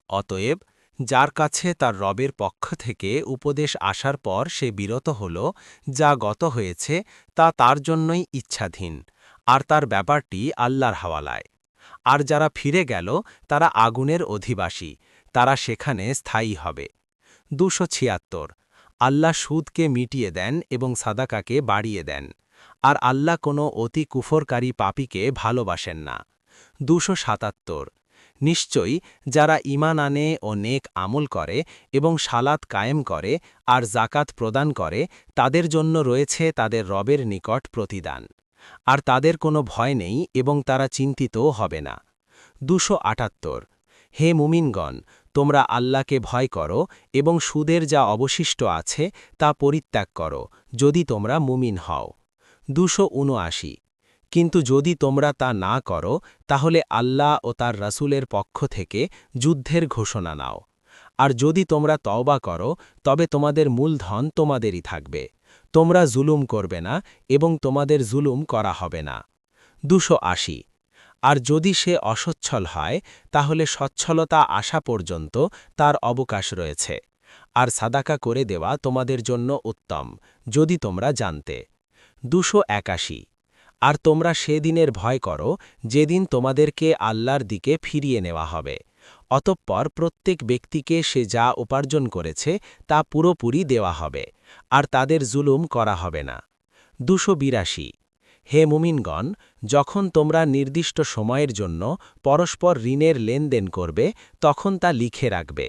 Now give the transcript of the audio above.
অতএব যার কাছে তার রবের পক্ষ থেকে উপদেশ আসার পর সে বিরত হল, যা গত হয়েছে তা তার জন্যই ইচ্ছাধীন, আর তার ব্যাপারটি আল্লাহর হাওয়ালায়। আর যারা ফিরে গেল তারা আগুনের অধিবাসী, তারা সেখানে স্থায়ী হবে। ২৭৬ আল্লাহ সুদকে মিটিয়ে দেন এবং সাদাকাকে বাড়িয়ে দেন, আর আল্লাহ কোনো অতি কুফরকারী পাপীকে ভালোবাসেন না। ২৭৭ নিশ্চয়ই যারা ঈমান আনে ও নেক আমল করে এবং সালাত কায়েম করে আর জাকাত প্রদান করে, তাদের জন্য রয়েছে তাদের রবের নিকট প্রতিদান। আর তাদের কোনো ভয় নেই এবং তারা চিন্তিতও হবে না। ২৭৮ হে মুমিনগণ, তোমরা আল্লাহকে ভয় করো এবং সুদের যা অবশিষ্ট আছে তা পরিত্যাগ করো, যদি তোমরা মুমিন হও। ২৭৯ কিন্তু যদি তোমরা তা না করো, তাহলে আল্লাহ ও তার রাসূলের পক্ষ থেকে যুদ্ধের ঘোষণা নাও। আর যদি তোমরা তওবা করো, তবে তোমাদের মূলধন তোমাদেরই থাকবে। তোমরা জুলুম করবে না এবং তোমাদের জুলুম করা হবে না। ২৮০ আর যদি সে অসচ্ছল হয়, তাহলে সচ্ছলতা আসা পর্যন্ত তার অবকাশ রয়েছে। আর সাদাকা করে দেওয়া তোমাদের জন্য উত্তম, যদি তোমরা জানতে। ২৮১ আর তোমরা সেদিনের ভয় করো, যেদিন তোমাদেরকে আল্লাহর দিকে ফিরিয়ে নেওয়া হবে। অতঃপর প্রত্যেক ব্যক্তিকে সে যা উপার্জন করেছে তা পুরোপুরি দেওয়া হবে, আর তাদের জুলুম করা হবে না। ২৮২ হে মুমিনগণ, যখন তোমরা নির্দিষ্ট সময়ের জন্য পরস্পর ঋণের লেনদেন করবে, তখন তা লিখে রাখবে।